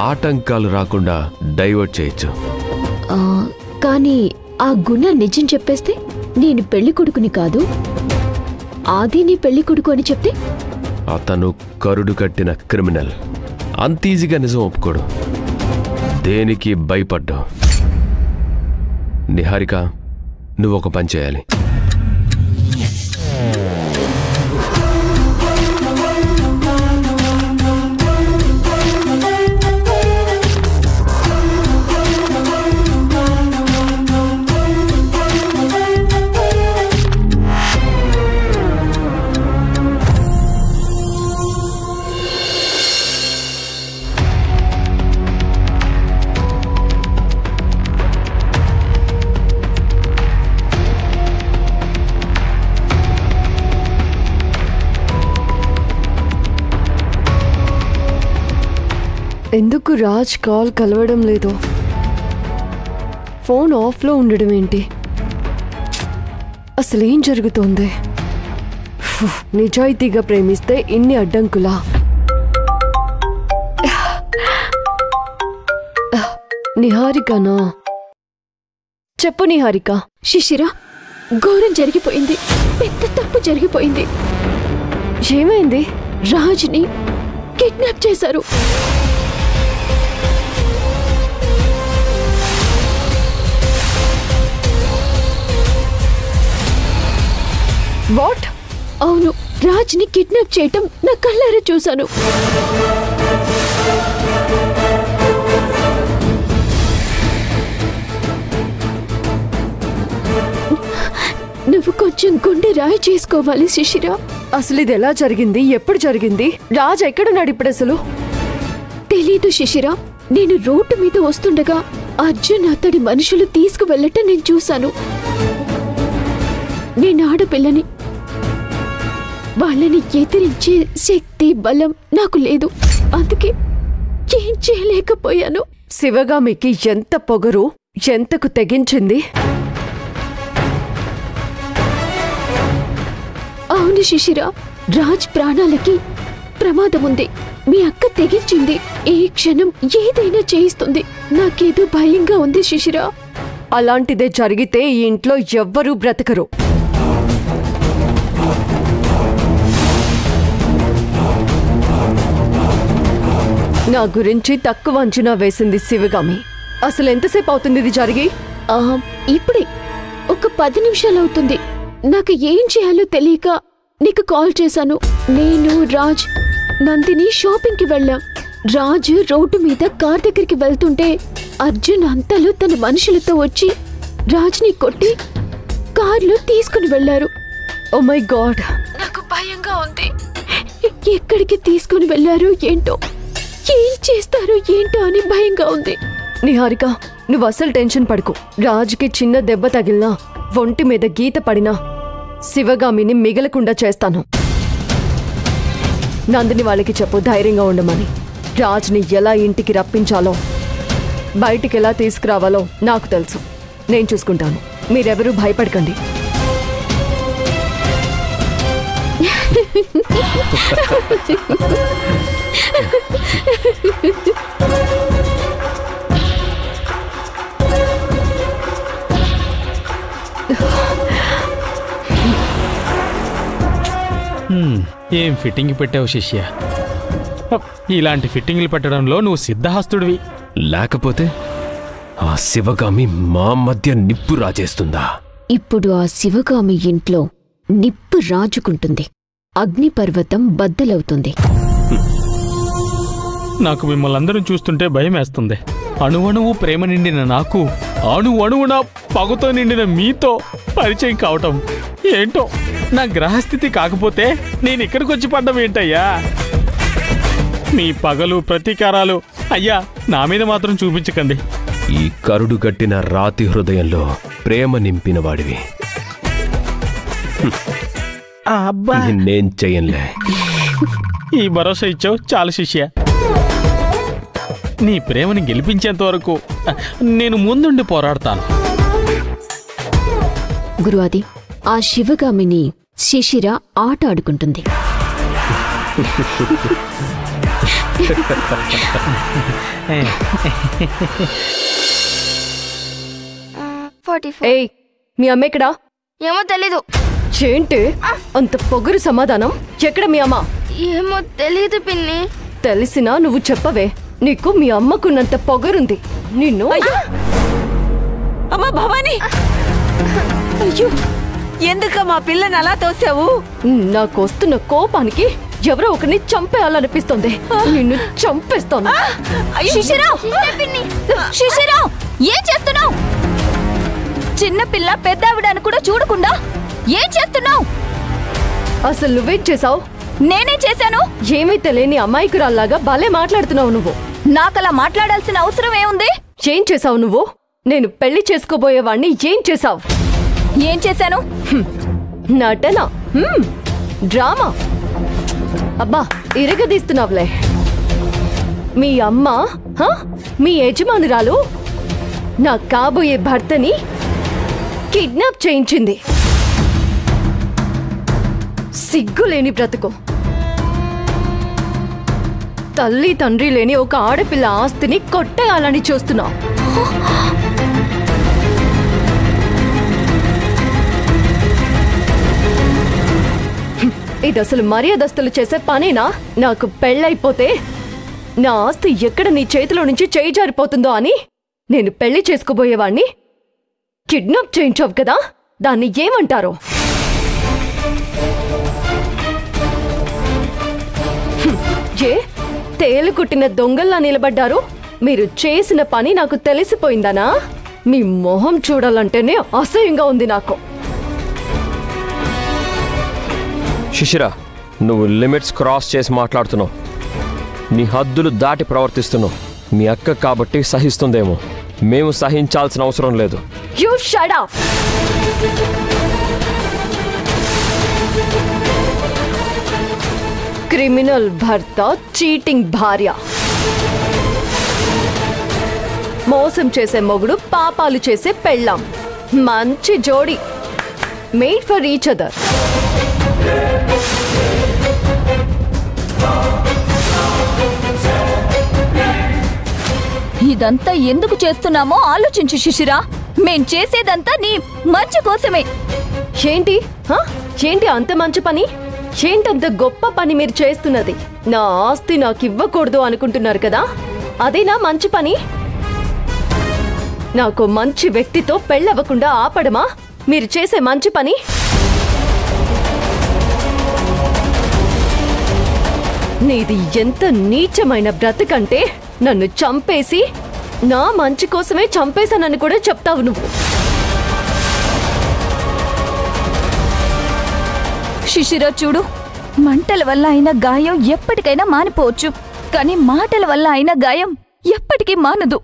ఆటంకాలు రాకుండా డైవర్ట్ చేయొచ్చు. కానీ ఆ గుణ నిజం చెప్పేస్తే నేను పెళ్లి కొడుకుని కాదు, ఆది నీ పెళ్లి కొడుకు అని చెప్తే? అతను కరుడు కట్టిన క్రిమినల్. అంత ఈజీగా నిజం ఒప్పుకోడు. దేనికి భయపడ్డా. నిహారిక, నువ్వు ఒక పని చేయాలి. ఎందుకు రాజ్ కాల్ కలవడం లేదు? ఫోన్ ఆఫ్లో ఉండడం ఏంటి? అసలేం జరుగుతోంది? నిజాయితీగా ప్రేమిస్తే ఇన్ని అడ్డంకులా? నిహారికనా? చెప్పు నిహారిక. శిశిర, ఘోరం జరిగిపోయింది. పెద్ద తప్పు జరిగిపోయింది. ఏమైంది? రాజ్ని కిడ్నాప్ చేశారు. వాట్? అవును, రాజ్ని కిడ్నాప్ చేయటం నా కళ్ళారా చూశాను. నువ్వు కొంచెం గుండె రాయి చేసుకోవాలి శిశిర. అసలు ఇది ఎలా జరిగింది? ఎప్పుడు జరిగింది? రాజ్ ఎక్కడున్నాడు ఇప్పుడు అసలు? తెలీదు శిశిర. నేను రోడ్డు మీద వస్తుండగా అర్జున్ అతడి మనుషులు తీసుకువెళ్ళటం నేను చూశాను. నేను ఆడపిల్లని. వాళ్ళని ఎదిరించే శక్తి బలం నాకు లేదు. అందుకే ఏం చేయలేకపోయాను. శివగామికి ఎంత పొగరు, ఎంతకు తెగించింది? అవును శిశిర, రాజ్ ప్రాణాలకి ప్రమాదం ఉంది. మీ అక్క తెగించింది. ఏ క్షణం ఏదైనా చేయిస్తుంది. నాకేదో భయంగా ఉంది శిశిర. అలాంటిదే జరిగితే ఈ ఇంట్లో ఎవ్వరూ బ్రతకరు. నా గురించి తక్కువ అంచనా వేసింది శివగామి. అసలు ఎంతసేపు అవుతుంది ఇది జరిగి? ఇప్పుడే ఒక 10 నిమిషాలు అవుతుంది. నాకు ఏం చేయాలో తెలియక నీకు కాల్ చేశాను. నేను రాజ్ నందిని షాపింగ్కి వెళ్ళాం. రాజు రోడ్డు మీద కార్ దగ్గరికి వెళ్తుంటే అర్జున్ అంతలో తన మనుషులతో వచ్చి రాజ్ని కొట్టి కార్లో తీసుకుని వెళ్లారు. ఓ మై గాడ్, నాకు భయంగా ఉంది. ఎక్కడికి తీసుకుని వెళ్లారో ఏంటో, ఏం చేస్తారో ఏంటో అని భయంగా ఉంది. నిహారిక, నువ్వు అసలు టెన్షన్ పడుకో. రాజుకి చిన్న దెబ్బ తగిలినా, ఒంటి మీద గీత పడినా శివగామిని మిగలకుండా చేస్తాను. నందిని వాళ్ళకి చెప్పు ధైర్యంగా ఉండమని. రాజ్ని ఎలా ఇంటికి రప్పించాలో, బయటికి ఎలా తీసుకురావాలో నాకు తెలుసు. నేను చూసుకుంటాను. మీరెవరూ భయపడకండి. ఏం ఫిట్టింగ్ పెట్టావు శిష్య. ఇలాంటి ఫిట్టింగ్లు పెట్టడంలో నువ్వు సిద్ధహస్తుడివి. లేకపోతే ఆ శివగామి మా మధ్య నిప్పు రాజేస్తుందా? ఇప్పుడు ఆ శివగామి ఇంట్లో నిప్పు రాజుకుంటుంది. అగ్నిపర్వతం బద్దలవుతుంది. నాకు మిమ్మల్ని అందరం చూస్తుంటే భయం వేస్తుంది. అణువణువు ప్రేమ నిండిన నాకు అణువణువున పగుతో నిండిన మీతో పరిచయం కావటం ఏంటో. నా గ్రహస్థితి కాకపోతే నేను ఇక్కడికి వచ్చి పడ్డం ఏంటయ్యా? మీ పగలు ప్రతీకారాలు అయ్యా నా మీద మాత్రం చూపించకండి. ఈ కరుడు కట్టిన రాతి హృదయంలో ప్రేమ నింపిన వాడివి. నేను చెయ్యనులే. ఈ భరోసా ఇచ్చావు చాలు శిష్య. నీ ప్రేమని గెలిపించేంత వరకు నేను ముందుండి పోరాడతాను. గురువాది, ఆ శివగామిని శిశిర ఆట ఆడుకుంటుంది. ఏయ్, మీ అమ్మ ఎక్కడా? ఏమో తెలీదు. ఏంటి అంత పొగరు సమాధానం? ఎక్కడ మీ అమ్మ? ఏమో తెలీదు పిన్ని. తెలిసినా నువ్వు చెప్పవే. నీకు మీ అమ్మకున్నంత పొగరుంది. నిన్ను అమ్మా భవాని, అయ్యో ఎందుకు మా పిల్లని అలా తోసావు? నాకొస్తున్న కోపానికి ఎవరో ఒకరిని చంపేయాలనిపిస్తుంది. నిన్ను చంపేస్తాను. శిశిరా, ఏం చేస్తున్నావు? చిన్న పిల్ల పెద్దావిడని కూడా చూడకుండా ఏం చేస్తున్నావు? అసలు నువ్వేం చేసావు? నేనే చేశాను. ఏమీ తెలియని అమాయకురాల్లాగా భలే మాట్లాడుతున్నావు నువ్వు. నాకలా మాట్లాడాల్సిన అవసరం ఏముంది? ఏం చేసావు నువ్వు? నేను పెళ్లి చేసుకోబోయేవాణ్ణి ఏం చేసావు? ఏం చేశాను? నటన, డ్రామా. అబ్బా, ఇరగదీస్తున్నావులే. మీ అమ్మ, మీ యజమానురాలు నా కాబోయే భర్తని కిడ్నాప్ చేయించింది. సిగ్గులేని బ్రతుకు. తల్లి తండ్రి లేని ఒక ఆడపిల్ల ఆస్తిని కొట్టేయాలని చూస్తున్నావు. ఇది అసలు మర్యాదస్తులు చేసే పనేనా? నాకు పెళ్ళైపోతే నా ఆస్తి ఎక్కడ నీ చేతిలో నుంచి చేయి జారిపోతుందో అని నేను పెళ్లి చేసుకోబోయేవాణ్ణి కిడ్నాప్ చేయించావు కదా, దాన్ని ఏమంటారో? ఏ తేలుకుట్టిన దొంగల్లా నిలబడ్డారు? మీరు చేసిన పని నాకు తెలిసిపోయిందనా? మీ మొహం చూడాలంటేనే అసహ్యంగా ఉంది నాకు. శిశిర, నువ్వు లిమిట్స్ క్రాస్ చేసి మాట్లాడుతున్నావు. నీ హద్దులు దాటి ప్రవర్తిస్తున్నావు. మీ అక్క కాబట్టి సహిస్తుందేమో, మేము సహించాల్సిన అవసరం లేదు. You shut up. క్రిమినల్ భర్త, చీటింగ్ భార్య, మోసం చేసే మొగుడు, పాపాలు చేసే పెళ్ళాం. మంచి జోడి. Made for each other. ఇదంతా ఎందుకు చేస్తున్నామో ఆలోచించు శిశిరా. మేం చేసేదంతా నీ మంచి కోసమే. ఏంటి ఏంటి అంత మంచి పని? ఏంటంత గొప్ప పని మీరు చేస్తున్నది? నా ఆస్తి నాకు ఇవ్వకూడదు అనుకుంటున్నారు కదా, అదేనా మంచి పని? నాకు మంచి వ్యక్తితో పెళ్ళవ్వకుండా ఆపడమా మీరు చేసే మంచి పని? నీది ఎంత నీచమైన బ్రతుకంటే నన్ను చంపేసి నా మంచి కోసమే చంపేశానని కూడా చెప్తావు నువ్వు. శిశిరా చూడు, మంటల వల్ల అయిన గాయం ఎప్పటికైనా మానిపోవచ్చు, కానీ మాటల వల్ల అయిన గాయం ఎప్పటికీ మానదు.